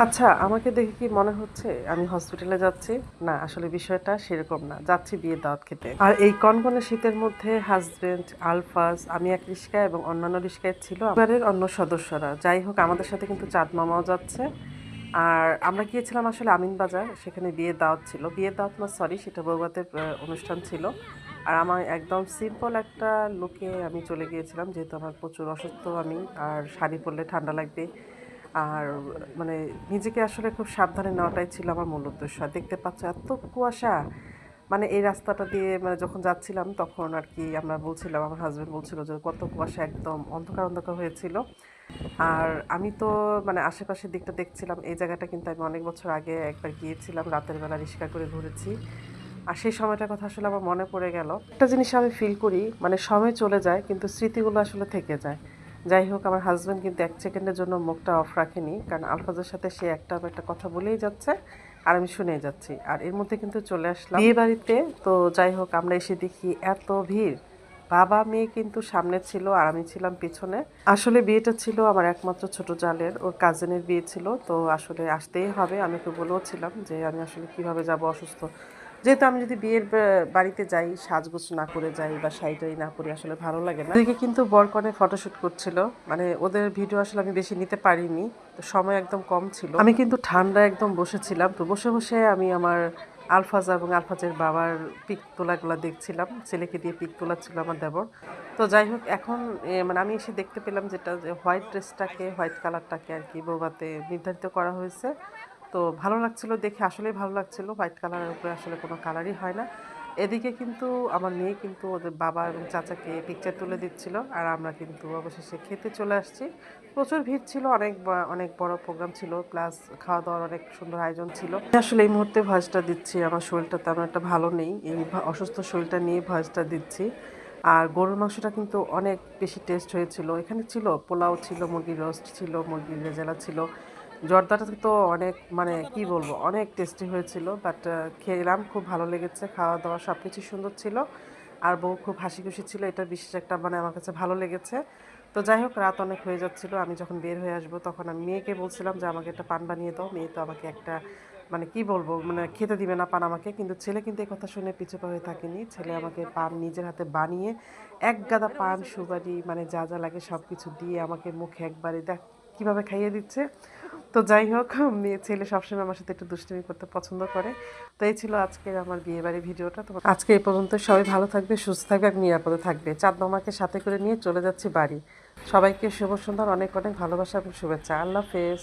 আচ্ছা, আমাকে দেখে কি মনে হচ্ছে আমি হসপিটালে যাচ্ছি? না, আসলে বিষয়টা সেরকম না। যাচ্ছি বিয়ের দাওয়াত খেতে। আর এই কনকনে শীতের মধ্যে হাসব্যান্ড, আলফাজ, আমি এক রিস্কায় এবং অন্যান্য রিস্কায় ছিল পরিবারের অন্য সদস্যরা। যাই হোক আমাদের সাথে কিন্তু চাঁদ মামাও যাচ্ছে। আর আমরা গিয়েছিলাম আসলে আমিনবাজার। সেখানে বিয়ের দাওয়াত ছিল। বিয়ের দাওয়াত না সরি সেটা বৌভাতের অনুষ্ঠান ছিল। আর আমার একদম সিম্পল একটা লুকে আমি চলে গিয়েছিলাম। যেহেতু আমার প্রচুর অসুস্থ আমি। আর শাড়ি পরলে ঠান্ডা লাগবে। আর মানে নিজেকে আসলে খুব সাবধানে নেওয়াটাই ছিল আমার মূল উদ্দেশ্য। আর দেখতে পাচ্ছ এত কুয়াশা, মানে এই রাস্তাটা দিয়ে মানে যখন যাচ্ছিলাম তখন আর কি আমরা বলছিলাম, আমার হাজব্যান্ড বলছিল যে কত কুয়াশা, একদম অন্ধকার অন্ধকার হয়েছিল। আর আমি তো মানে আশেপাশের দিকটা দেখছিলাম। এই জায়গাটা কিন্তু আমি অনেক বছর আগে একবার গিয়েছিলাম, রাতের বেলা রিক্সা করে ঘুরেছি। আর সেই সময়টার কথা আসলে আমার মনে পড়ে গেল। একটা জিনিস আমি ফিল করি, মানে সময় চলে যায় কিন্তু স্মৃতিগুলো আসলে থেকে যায়। যাই হোক আমার হাজব্যান্ড কিন্তু এক সেকেন্ডের জন্য মুখটা অফ রাখেনি, কারণ আলফাজের সাথে সে একটা একটা কথা বলেই যাচ্ছে আর আমি শুনেই যাচ্ছি। আর এর মধ্যে কিন্তু চলে আসলাম বিয়ে বাড়িতে। তো যাই হোক আমরা এসে দেখি এত ভিড়, বাবা মেয়ে কিন্তু সামনে ছিল আর আমি ছিলাম পিছনে। আসলে বিয়েটা ছিল আমার একমাত্র ছোট জালের, ওর কাজিনের বিয়ে ছিল। তো আসলে আসতেই হবে, আমি তো বলেও ছিলাম যে আমি আসলে কিভাবে যাব অসুস্থ। যেহেতু আমি যদি বিয়ের বাড়িতে যাই সাজগোজ না করে যাই বা শাড়ি না পরে আসলে ভালো লাগে না। ওদিকে কিন্তু বরকনে ফটোশুট করছিল, মানে ওদের ভিডিও আসলে আমি বেশি নিতে পারিনি, তো সময় একদম কম ছিল। আমি কিন্তু ঠান্ডা একদম বসেছিলাম, তো বসে বসে আমি আমার আলফাজা এবং আলফাজের বাবার পিক তোলাগুলো দেখছিলাম। ছেলেকে দিয়ে পিক তোলাচ্ছিল আমার দেবর। তো যাই হোক এখন মানে আমি এসে দেখতে পেলাম যেটা যে হোয়াইট ড্রেসটাকে, হোয়াইট কালারটাকে আর কি বৌভাতে নির্ধারিত করা হয়েছে। তো ভালো লাগছিল দেখে, আসলেই ভালো লাগছিল। হোয়াইট কালারের উপরে আসলে কোনো কালারই হয় না। এদিকে কিন্তু আমার মেয়ে কিন্তু ওদের বাবা এবং চাচাকে পিকচার তুলে দিচ্ছিল আর আমরা কিন্তু অবশেষে খেতে চলে আসছি। প্রচুর ভিড় ছিল, অনেক বড় প্রোগ্রাম ছিল, প্লাস খাওয়া দাওয়ার অনেক সুন্দর আয়োজন ছিল। আসলে এই মুহূর্তে ভয়েসটা দিচ্ছি, আমার শরীরটা তেমন একটা ভালো নেই, এই অসুস্থ শরীরটা নিয়ে ভয়েসটা দিচ্ছি। আর গরুর মাংসটা কিন্তু অনেক বেশি টেস্ট হয়েছিল। এখানে ছিল পোলাও ছিল, মুরগির রোস্ট ছিল, মুরগির রেজালা ছিল, জর্দাটা তো অনেক, মানে কি বলবো, অনেক টেস্টি হয়েছিল। বাট খেলাম, খুব ভালো লেগেছে, খাওয়া দাওয়া সব কিছু সুন্দর ছিল। আর বউ খুব হাসি খুশি ছিল, এটা বিশেষ একটা মানে আমার কাছে ভালো লেগেছে। তো যাই হোক রাত অনেক হয়ে যাচ্ছিল, আমি যখন বের হয়ে আসবো তখন আমি মেয়েকে বলছিলাম যে আমাকে একটা পান বানিয়ে দাও। মেয়ে তো আমাকে একটা মানে কি বলবো, মানে খেতে দিবে না পান আমাকে, কিন্তু ছেলে কিন্তু এই কথা শুনে পিছুপা হয়ে থাকেনি। ছেলে আমাকে পান নিজের হাতে বানিয়ে এক গাদা পান, সুপারি, মানে যা যা লাগে সব কিছু দিয়ে আমাকে মুখে একবারে দেখ কীভাবে খাইয়ে দিচ্ছে। তো যাই হোক মেয়ে ছেলে সবসময় আমার সাথে একটু দুষ্টুমি করতে পছন্দ করে। তো এই ছিল আজকের আমার বিয়েবাড়ির ভিডিওটা। তো আজকে এই পর্যন্ত, সবাই ভালো থাকবে, সুস্থ থাকবে আর নিরাপদে থাকবে। চাঁদ মামাকে সাথে করে নিয়ে চলে যাচ্ছি বাড়ি। সবাইকে শুভ সন্ধ্যার অনেক অনেক ভালোবাসা এবং শুভেচ্ছা। আল্লাহ হাফেজ।